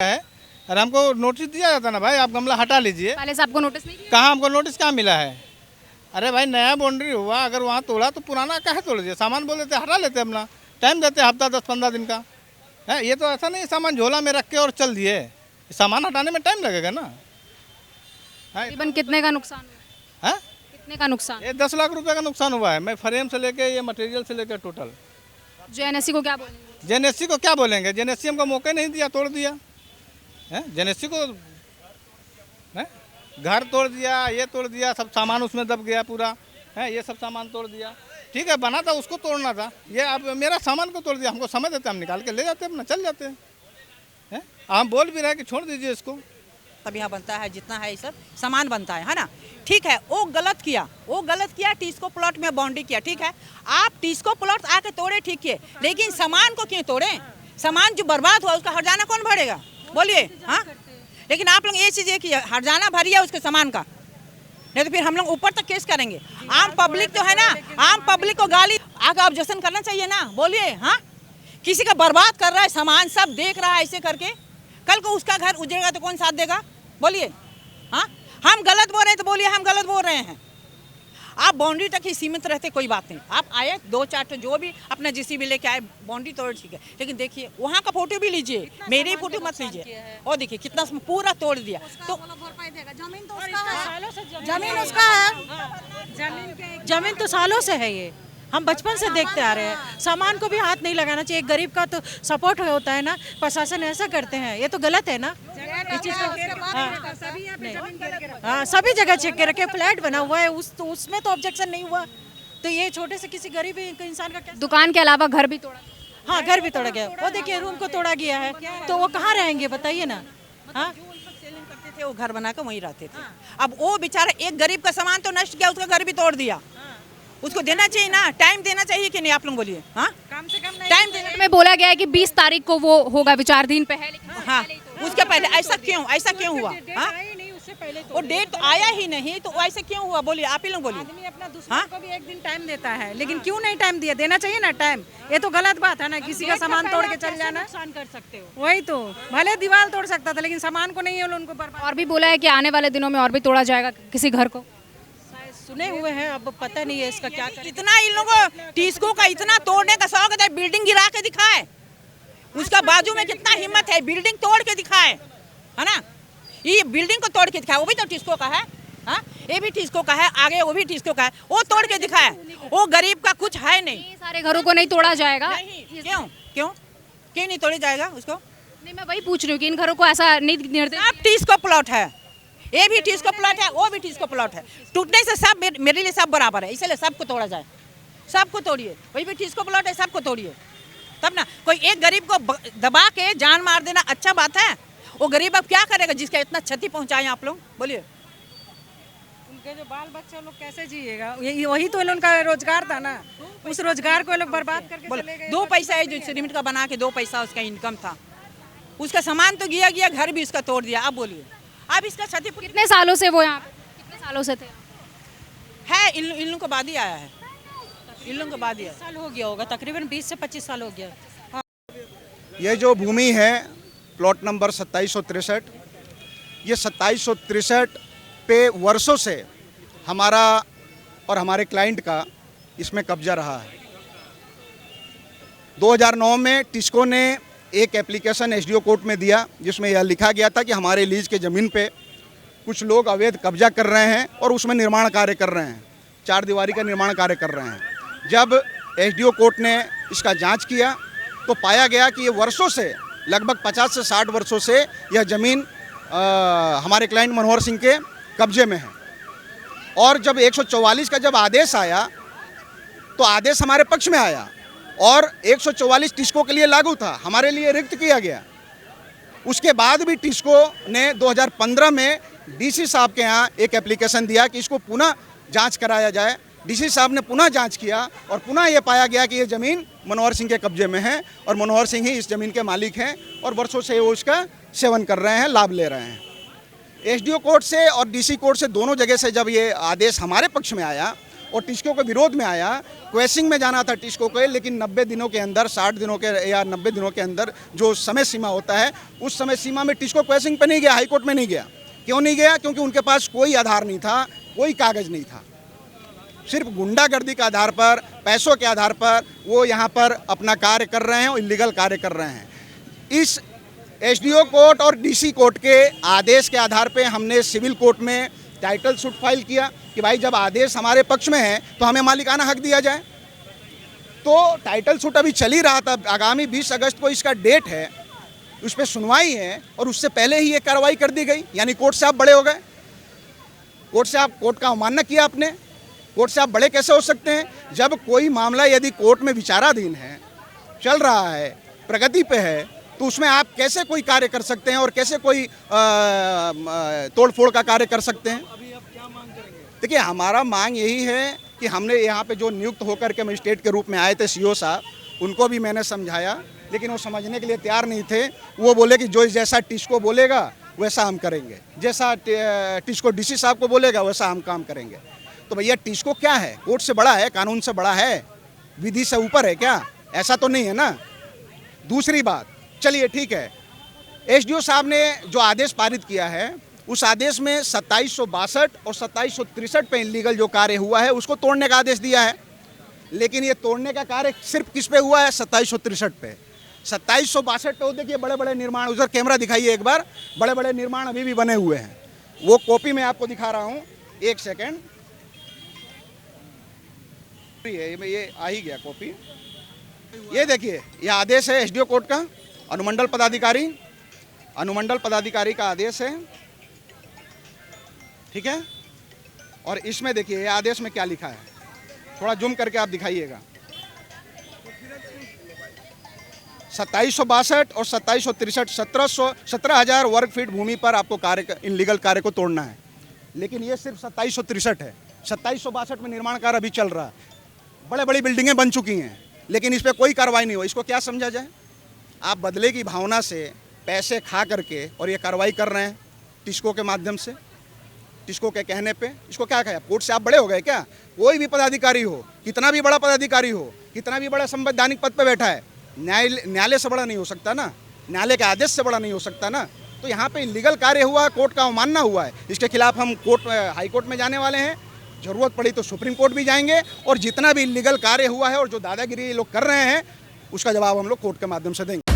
है। और हमको नोटिस दिया जाता ना भाई, आप गमला हटा लीजिए। पहले से आपको नोटिस नहीं किया? कहाँ हमको नोटिस कहाँ मिला है? अरे भाई नया बाउंड्री हुआ, अगर वहाँ तोड़ा तो पुराना काहे तोड़ दिया? सामान बोल देते हटा लेते, अपना टाइम देते हफ्ता 10-15 दिन का है। ये तो ऐसा नहीं सामान झोला में रख के और चल दिए, सामान हटाने में टाइम लगेगा ना। तकरीबन कितने का नुकसान हुआ? है कितने का नुकसान? ये 10 लाख रुपए का नुकसान हुआ है। मैं फ्रेम से लेके ये मटेरियल से लेकर टोटल। जेएनएससी को क्या बोलेंगे? जेएनएससी को क्या बोलेंगे? जेएनएससी हमको मौका नहीं दिया, तोड़ दिया है। जेएनएससी को है, घर तोड़ दिया, ये तोड़ दिया, सब सामान उसमें दब गया पूरा है। ये सब सामान तोड़ दिया। ठीक है, बना था उसको तोड़ना था, ये अब मेरा सामान को तोड़ दिया। हमको समय देते, हम निकाल के ले जाते अपना चल जाते हैं। हम बोल भी रहे हैं कि छोड़ दीजिए इसको। तब यहाँ बनता है, जितना है ये सब सामान बनता है ना। ठीक है, वो गलत किया टिस्को प्लॉट में बाउंड्री किया। ठीक है, आप टिस्को प्लॉट आके तोड़े, ठीक है, लेकिन सामान को क्यों तोड़े? सामान जो बर्बाद हुआ उसका हर्जाना कौन भरेगा? बोलिए। हाँ, लेकिन आप लोग ये चीज़ है कि हर्जाना भरिए उसके सामान का, नहीं तो फिर हम लोग ऊपर तक केस करेंगे। आम पब्लिक तो है ना, आम पब्लिक को गाली आगे ऑब्जेक्शन करना चाहिए ना। बोलिए। हाँ, किसी का बर्बाद कर रहा है सामान, सब देख रहा है ऐसे करके, कल को उसका घर उजड़ेगा तो कौन साथ देगा? बोलिए। हाँ, हम गलत बोल रहे हैं तो बोलिए हम गलत बोल रहे हैं। आप बाउंड्री तक ही सीमित रहते, कोई बात नहीं। आप आए 2-4 जो भी अपना जीसीबी लेके आए, बाउंड्री तोड़, ठीक है, लेकिन देखिए वहाँ का फोटो भी लीजिए, मेरी फोटो मत लीजिए। और देखिए कितना पूरा तोड़ दिया। तो जमीन तो उसका है, जमीन तो सालों से है। ये हम बचपन से देखते आ रहे हैं। सामान को भी हाथ नहीं लगाना चाहिए। एक गरीब का तो सपोर्ट होता है ना, प्रशासन ऐसा करते हैं, ये तो गलत है ना। ये चीज हाँ, सभी जगह चेक के रखे, फ्लैट बना हुआ है, उसमें तो ऑब्जेक्शन नहीं हुआ, तो ये छोटे से किसी गरीब इंसान का क्या? दुकान के अलावा घर भी तोड़ा? हाँ, घर भी तोड़ा गया। वो देखिए रूम को तोड़ा गया है, तो वो कहाँ रहेंगे बताइए ना। हाँ, करते थे, वो घर बनाकर वहीं रहते थे। अब वो बेचारा एक गरीब का सामान तो नष्ट किया, उसका घर भी तोड़ दिया। उसको देना चाहिए ना, टाइम देना चाहिए कि नहीं? आप लोग बोलिए। हाँ, कम से कम टाइम देना। में बोला गया है कि 20 तारीख को वो होगा, विचाराधीन पे है, लेकिन हाँ, उसके पहले ऐसा क्यों हुआ? हाँ, वो डेट तो आया ही नहीं, तो ऐसा क्यों हुआ? बोलिए, आप ही लोग बोलिए। आदमी अपना दुश्मन को भी एक दिन टाइम देता है, लेकिन क्यों नहीं टाइम दिया? देना चाहिए ना टाइम। ये तो गलत बात है ना, किसी का सामान तोड़ के चल जाना। नुकसान कर सकते हो, वही तो। भले दीवार तोड़ सकता था, लेकिन सामान को नहीं है, उनको बर्बाद। और भी बोला है कि आने वाले दिनों में और भी तोड़ा जाएगा किसी घर को। सुने हुए हैं, अब पता नहीं है इसका क्या करें। इतना इन लोगों टिस्को का इतना तोड़ने का शौक है, बिल्डिंग गिरा के दिखाए, उसका बाजू में कितना हिम्मत है, बिल्डिंग तोड़ के दिखाए, है ना। ये बिल्डिंग को तोड़ के दिखाए, वो भी तो टिस्को का है। हाँ, ये भी टिस्को का है, आगे वो भी टिस्को का है, वो तोड़ के दिखाए। वो गरीब का कुछ है नहीं। सारे घरों को नहीं तोड़ा जाएगा? क्यों नहीं तोड़े जाएगा उसको? नहीं, मैं वही पूछ रही हूँ कि इन घरों को ऐसा नहीं निर्देश। सब टिस्को प्लॉट है, ये भी टिस्को प्लॉट है, वो भी टिस्को प्लॉट है। टूटने से सब मेरे लिए सब बराबर है, इसलिए सबको तोड़ा जाए। सबको तोड़िए, वही भी टिस्को प्लॉट है, सबको तोड़िए, तब ना। कोई एक गरीब को दबा के जान मार देना अच्छा बात है? वो गरीब अब क्या करेगा जिसका इतना क्षति पहुंचाए आप लोग? बोलिए। उनके जो बाल बच्चे लोग कैसे जिएगा? वही तो उनका रोजगार था ना, उस रोजगार को लोग बर्बाद करके चले गए। 2 पैसा है जो सीमेंट का बना के 2 पैसा उसका इनकम था, उसका सामान तो गया, घर भी उसका तोड़ दिया। अब बोलिए, अब इसका क्षति कितने सालों से वो यहाँ पे, कितने सालों से थे? है इन लोगों को बाद ही आया है, इन लोगों को बाद ही साल हो गया होगा, तकरीबन 20 से 25 साल हो गया। हाँ। ये जो भूमि है प्लॉट नंबर 2763, ये 2763 पे वर्षों से हमारा और हमारे क्लाइंट का इसमें कब्जा रहा है। 2009 में टिस्को ने एक एप्लीकेशन एसडीओ कोर्ट में दिया, जिसमें यह लिखा गया था कि हमारे लीज के ज़मीन पे कुछ लोग अवैध कब्जा कर रहे हैं और उसमें निर्माण कार्य कर रहे हैं, 4 दीवारी का निर्माण कार्य कर रहे हैं। जब एसडीओ कोर्ट ने इसका जांच किया तो पाया गया कि ये वर्षों से, लगभग 50 से 60 वर्षों से यह ज़मीन हमारे क्लाइंट मनोहर सिंह के कब्जे में है। और जब 144 का जब आदेश आया तो आदेश हमारे पक्ष में आया और 144 टिस्को के लिए लागू था, हमारे लिए रिक्त किया गया। उसके बाद भी टिस्को ने 2015 में डीसी साहब के यहाँ एक एप्लीकेशन दिया कि इसको पुनः जांच कराया जाए। डीसी साहब ने पुनः जांच किया और पुनः ये पाया गया कि ये ज़मीन मनोहर सिंह के कब्जे में है और मनोहर सिंह ही इस ज़मीन के मालिक हैं और वर्षों से वो उसका सेवन कर रहे हैं, लाभ ले रहे हैं। एसडीओ कोर्ट से और डीसी कोर्ट से, दोनों जगह से जब ये आदेश हमारे पक्ष में आया और टिस्को के विरोध में आया। क्वेसिंग में जाना था टिस्को को, लेकिन 90 दिनों के अंदर, 60 दिनों के या 90 दिनों के अंदर जो समय सीमा होता है, उस समय सीमा में टिस्को क्वेसिंग पे नहीं गया, हाईकोर्ट में नहीं गया। क्यों नहीं गया? क्योंकि उनके पास कोई आधार नहीं था, कोई कागज़ नहीं था। सिर्फ गुंडागर्दी के आधार पर, पैसों के आधार पर वो यहाँ पर अपना कार्य कर रहे हैं और इलीगल कार्य कर रहे हैं। इस एसडीओ कोर्ट और डीसी कोर्ट के आदेश के आधार पे हमने सिविल कोर्ट में टाइटल सूट फाइल किया कि भाई जब आदेश हमारे पक्ष में है तो हमें मालिकाना हक दिया जाए। तो टाइटल सूट अभी चल ही रहा था, आगामी 20 अगस्त को इसका डेट है, उस पर सुनवाई है और उससे पहले ही ये कार्रवाई कर दी गई। यानी कोर्ट से आप बड़े हो गए, कोर्ट का अवमानना किया आपने। कोर्ट से आप बड़े कैसे हो सकते हैं? जब कोई मामला यदि कोर्ट में विचाराधीन है, चल रहा है, प्रगति पे है, तो उसमें आप कैसे कोई कार्य कर सकते हैं और कैसे कोई तोड़फोड़ का कार्य कर सकते हैं? अभी आप क्या मांग करेंगे? देखिए, हमारा मांग यही है कि हमने यहाँ पे जो नियुक्त होकर के मजिस्ट्रेट के रूप में आए थे सीओ साहब, उनको भी मैंने समझाया, लेकिन वो समझने के लिए तैयार नहीं थे। वो बोले कि जो जैसा टिस्को बोलेगा वैसा हम करेंगे, जैसा टिस्को डीसी साहब को बोलेगा वैसा हम काम करेंगे। तो भैया टिस्को क्या है? कोर्ट से बड़ा है, कानून से बड़ा है, विधि से ऊपर है क्या? ऐसा तो नहीं है ना। दूसरी बात, चलिए ठीक है, एसडीओ साहब ने जो आदेश पारित किया है, उस आदेश में 2762 और 2763 पे इलीगल जो कार्य हुआ है उसको तोड़ने का आदेश दिया है। लेकिन ये तोड़ने का कार्य सिर्फ किस पे हुआ है? 2763 पे। 2762 पे देखिए बड़े बड़े निर्माण, उधर कैमरा दिखाइए एक बार, बड़े बड़े निर्माण अभी भी बने हुए हैं। वो कॉपी मैं आपको दिखा रहा हूँ, एक सेकेंड। ये आ ही गया कॉपी। ये देखिए, ये आदेश है एसडीओ कोर्ट का, अनुमंडल पदाधिकारी का आदेश है, ठीक है। और इसमें देखिए ये आदेश में क्या लिखा है, थोड़ा जूम करके आप दिखाइएगा। 2762 और 2763 17,000 वर्ग फीट भूमि पर आपको इनलीगल कार्य को तोड़ना है। लेकिन ये सिर्फ 2763 है। 2762 में निर्माण कार्य अभी चल रहा है, बड़े बड़ी बिल्डिंगें बन चुकी हैं, लेकिन इस पर कोई कार्रवाई नहीं हो। इसको क्या समझा जाए? आप बदले की भावना से पैसे खा करके और ये कार्रवाई कर रहे हैं टिस्को के माध्यम से, टिस्को के कहने पे। इसको क्या कहा? कोर्ट से आप बड़े हो गए क्या? कोई भी पदाधिकारी हो, कितना भी बड़ा पदाधिकारी हो, कितना भी बड़ा संवैधानिक पद पे बैठा है, न्यायालय से बड़ा नहीं हो सकता ना, न्यायालय के आदेश से बड़ा नहीं हो सकता ना। तो यहाँ पे इलीगल कार्य हुआ है, कोर्ट का अवमानना हुआ है, इसके खिलाफ हम हाई कोर्ट में जाने वाले हैं, जरूरत पड़ी तो सुप्रीम कोर्ट भी जाएंगे। और जितना भी इलीगल कार्य हुआ है और जो दादागिरी ये लोग कर रहे हैं, उसका जवाब हम लोग कोर्ट के माध्यम से देंगे।